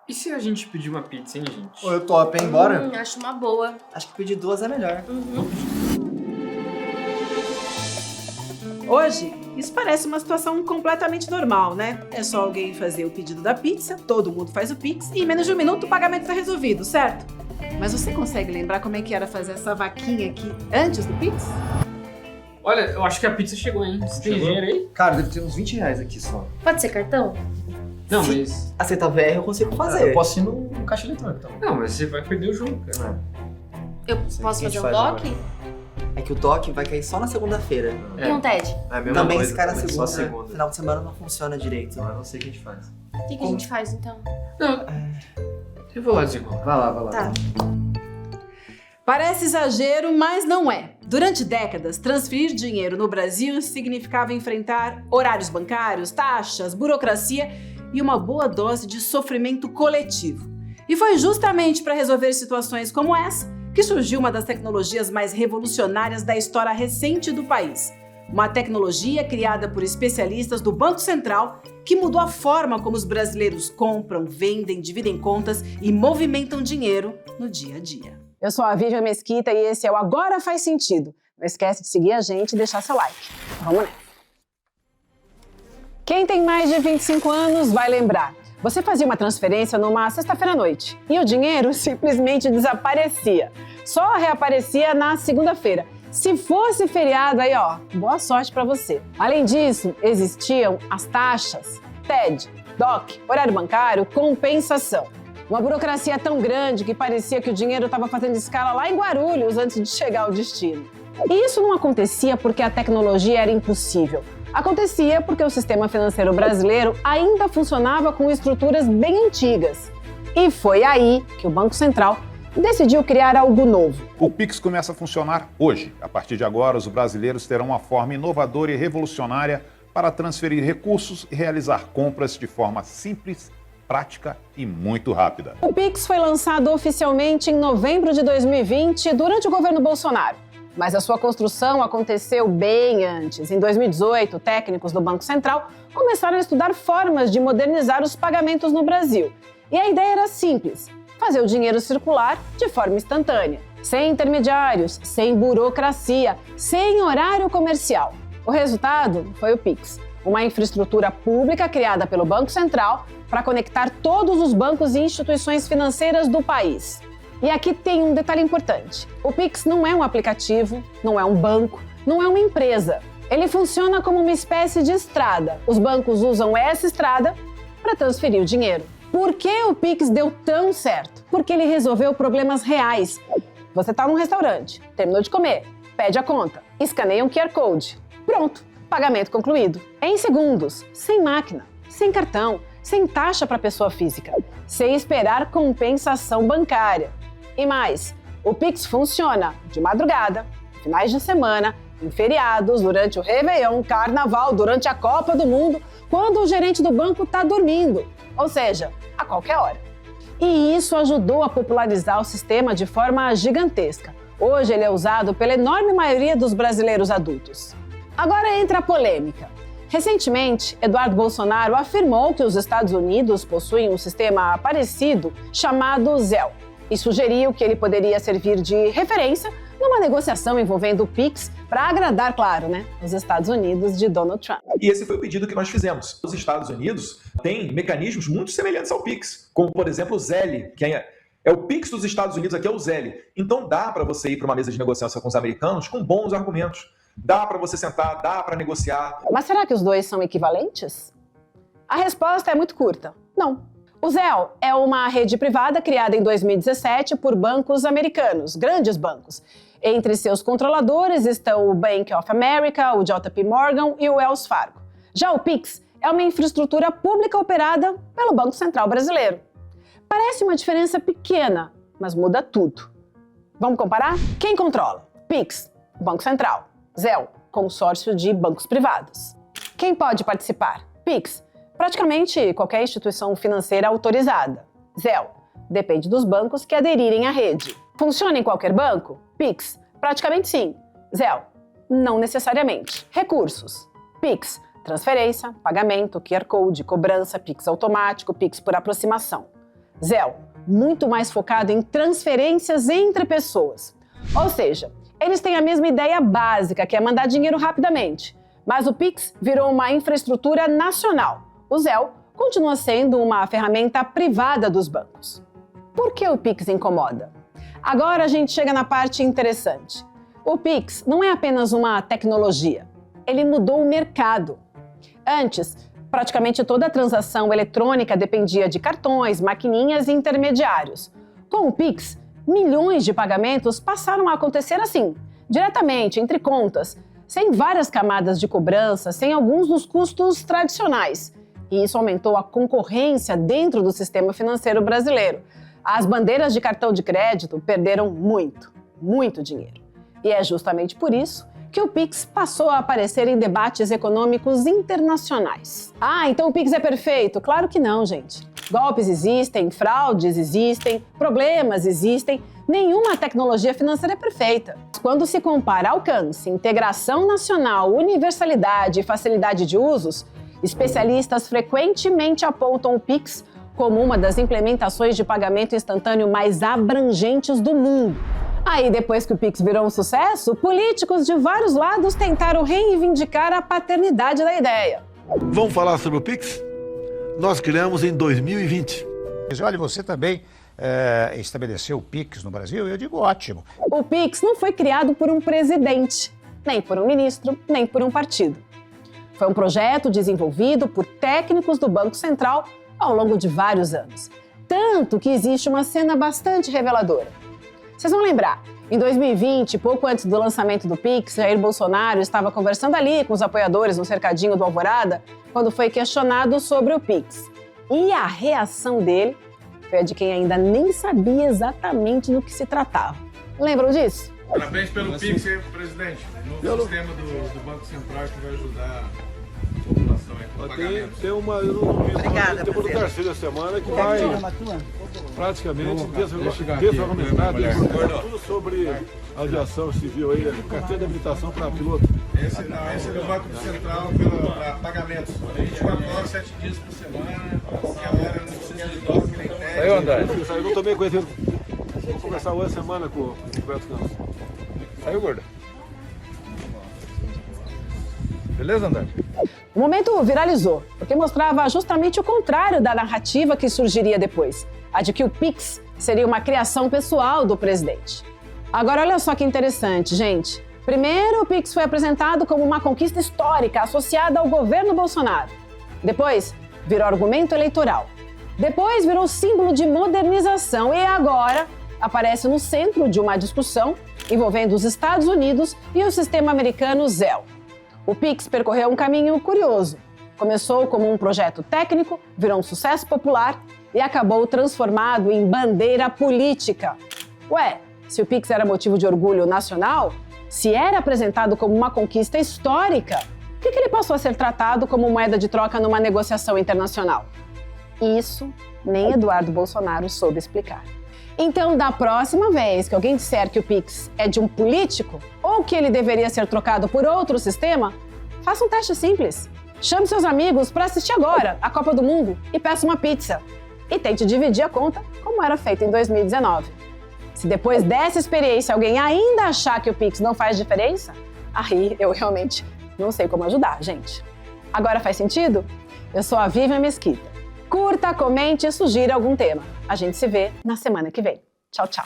E se a gente pedir uma pizza, hein, gente? Ô, eu topo, hein? Bora? Acho uma boa. Acho que pedir 2 é melhor. Hoje, isso parece uma situação completamente normal, né? É só alguém fazer o pedido da pizza, todo mundo faz o Pix e em menos de 1 minuto o pagamento está resolvido, certo? Mas você consegue lembrar como é que era fazer essa vaquinha aqui antes do Pix? Olha, eu acho que a pizza chegou, hein? Você tem Chegou? dinheiro aí? Cara, deve ter uns 20 reais aqui só. Pode ser cartão? Não, mas... Aceitar VR eu consigo fazer. Eu posso ir no caixa eletrônico, então. Não, mas você vai perder o jogo, cara. Eu Sei posso o que a gente fazer um faz doc? É que o DOC vai cair só na segunda-feira. E um TED? É a mesma Também coisa, esse cara também, segunda, só segunda. final de semana não funciona direito. Então eu não sei o que a gente faz. O que a gente faz, então? Não, eu vou lá desenrolar. Vai lá. Tá. Parece exagero, mas não é. Durante décadas, transferir dinheiro no Brasil significava enfrentar horários bancários, taxas, burocracia e uma boa dose de sofrimento coletivo. E foi justamente para resolver situações como essa que surgiu uma das tecnologias mais revolucionárias da história recente do país. Uma tecnologia criada por especialistas do Banco Central que mudou a forma como os brasileiros compram, vendem, dividem contas e movimentam dinheiro no dia a dia. Eu sou a Vivian Mesquita e esse é o Agora Faz Sentido. Não esquece de seguir a gente e deixar seu like. Vamos nessa! Quem tem mais de 25 anos vai lembrar. Você fazia uma transferência numa sexta-feira à noite e o dinheiro simplesmente desaparecia. Só reaparecia na segunda-feira. Se fosse feriado, aí ó, boa sorte para você. Além disso, existiam as taxas, TED, DOC, horário bancário, compensação. Uma burocracia tão grande que parecia que o dinheiro estava fazendo escala lá em Guarulhos antes de chegar ao destino. E isso não acontecia porque a tecnologia era impossível. Acontecia porque o sistema financeiro brasileiro ainda funcionava com estruturas bem antigas. E foi aí que o Banco Central decidiu criar algo novo. O Pix começa a funcionar hoje. A partir de agora, os brasileiros terão uma forma inovadora e revolucionária para transferir recursos e realizar compras de forma simples, prática e muito rápida. O Pix foi lançado oficialmente em novembro de 2020, durante o governo Bolsonaro. Mas a sua construção aconteceu bem antes. Em 2018, técnicos do Banco Central começaram a estudar formas de modernizar os pagamentos no Brasil. E a ideia era simples: fazer o dinheiro circular de forma instantânea, sem intermediários, sem burocracia, sem horário comercial. O resultado foi o Pix, uma infraestrutura pública criada pelo Banco Central para conectar todos os bancos e instituições financeiras do país. E aqui tem um detalhe importante. O Pix não é um aplicativo, não é um banco, não é uma empresa. Ele funciona como uma espécie de estrada. Os bancos usam essa estrada para transferir o dinheiro. Por que o Pix deu tão certo? Porque ele resolveu problemas reais. Você está num restaurante, terminou de comer, pede a conta, escaneia um QR Code. Pronto, pagamento concluído. Em segundos, sem máquina, sem cartão, sem taxa para pessoa física, sem esperar compensação bancária. E mais, o Pix funciona de madrugada, finais de semana, em feriados, durante o Réveillon, Carnaval, durante a Copa do Mundo, quando o gerente do banco está dormindo, ou seja, a qualquer hora. E isso ajudou a popularizar o sistema de forma gigantesca. Hoje ele é usado pela enorme maioria dos brasileiros adultos. Agora entra a polêmica. Recentemente, Eduardo Bolsonaro afirmou que os Estados Unidos possuem um sistema parecido chamado Zelle e sugeriu que ele poderia servir de referência numa negociação envolvendo o Pix para agradar, claro, os Estados Unidos de Donald Trump. E esse foi o pedido que nós fizemos. Os Estados Unidos têm mecanismos muito semelhantes ao Pix, como, por exemplo, o Zelle, que é o Pix dos Estados Unidos, aqui é o Zelle. Então dá para você ir para uma mesa de negociação com os americanos com bons argumentos. Dá para você sentar, dá para negociar. Mas será que os dois são equivalentes? A resposta é muito curta. Não. O Zelle é uma rede privada criada em 2017 por bancos americanos, grandes bancos. Entre seus controladores estão o Bank of America, o JP Morgan e o Wells Fargo. Já o Pix é uma infraestrutura pública operada pelo Banco Central brasileiro. Parece uma diferença pequena, mas muda tudo. Vamos comparar? Quem controla? Pix, Banco Central. Zelle, consórcio de bancos privados. Quem pode participar? Pix, praticamente qualquer instituição financeira autorizada. Zelle, depende dos bancos que aderirem à rede. Funciona em qualquer banco? Pix, praticamente sim. Zelle, não necessariamente. Recursos. Pix, transferência, pagamento, QR Code, cobrança, Pix automático, Pix por aproximação. Zelle, muito mais focado em transferências entre pessoas. Ou seja, eles têm a mesma ideia básica, que é mandar dinheiro rapidamente. Mas o Pix virou uma infraestrutura nacional. O Zelle continua sendo uma ferramenta privada dos bancos. Por que o Pix incomoda? Agora a gente chega na parte interessante. O Pix não é apenas uma tecnologia. Ele mudou o mercado. Antes, praticamente toda a transação eletrônica dependia de cartões, maquininhas e intermediários. Com o Pix, milhões de pagamentos passaram a acontecer assim, diretamente, entre contas, sem várias camadas de cobrança, sem alguns dos custos tradicionais. E isso aumentou a concorrência dentro do sistema financeiro brasileiro. As bandeiras de cartão de crédito perderam muito dinheiro. E é justamente por isso que o Pix passou a aparecer em debates econômicos internacionais. Ah, então o Pix é perfeito? Claro que não, gente. Golpes existem, fraudes existem, problemas existem. Nenhuma tecnologia financeira é perfeita. Quando se compara alcance, integração nacional, universalidade e facilidade de usos, especialistas frequentemente apontam o Pix como uma das implementações de pagamento instantâneo mais abrangentes do mundo. Aí, depois que o Pix virou um sucesso, políticos de vários lados tentaram reivindicar a paternidade da ideia. Vamos falar sobre o Pix? Nós criamos em 2020. Olha, você também estabeleceu o Pix no Brasil? Eu digo ótimo. O Pix não foi criado por um presidente, nem por um ministro, nem por um partido. Foi um projeto desenvolvido por técnicos do Banco Central ao longo de vários anos. Tanto que existe uma cena bastante reveladora. Vocês vão lembrar, em 2020, pouco antes do lançamento do Pix, Jair Bolsonaro estava conversando ali com os apoiadores no cercadinho do Alvorada, quando foi questionado sobre o Pix. E a reação dele foi a de quem ainda nem sabia exatamente do que se tratava. Lembram disso? Parabéns pelo Pix, presidente. Novo sistema do Banco Central que vai ajudar a população com pagamentos. Tem uma... Obrigada, tem uma terceira semana que vai praticamente desregulamentado tudo sobre aviação civil aí, carteira de habilitação para piloto. Esse é do Banco Central para pagamentos. 24 horas, 7 dias por semana. Qualquer hora, não precisa de toque nem teste. Aí, André. Eu não tô bem conhecido. Vou conversar hoje semana com o Roberto Campos. Saiu, gorda? Beleza, André? O momento viralizou, porque mostrava justamente o contrário da narrativa que surgiria depois, a de que o Pix seria uma criação pessoal do presidente. Agora, olha só que interessante, gente. Primeiro, o Pix foi apresentado como uma conquista histórica associada ao governo Bolsonaro. Depois, virou argumento eleitoral. Depois, virou símbolo de modernização e agora aparece no centro de uma discussão envolvendo os Estados Unidos e o sistema americano Zelle. O Pix percorreu um caminho curioso. Começou como um projeto técnico, virou um sucesso popular e acabou transformado em bandeira política. Ué, se o Pix era motivo de orgulho nacional, se era apresentado como uma conquista histórica, por que ele passou a ser tratado como moeda de troca numa negociação internacional? Isso nem Eduardo Bolsonaro soube explicar. Então, da próxima vez que alguém disser que o Pix é de um político ou que ele deveria ser trocado por outro sistema, faça um teste simples. Chame seus amigos para assistir agora a Copa do Mundo e peça uma pizza. E tente dividir a conta como era feito em 2019. Se depois dessa experiência alguém ainda achar que o Pix não faz diferença, aí eu realmente não sei como ajudar, gente. Agora faz sentido? Eu sou a Vivian Mesquita. Curta, comente e sugira algum tema. A gente se vê na semana que vem. Tchau, tchau.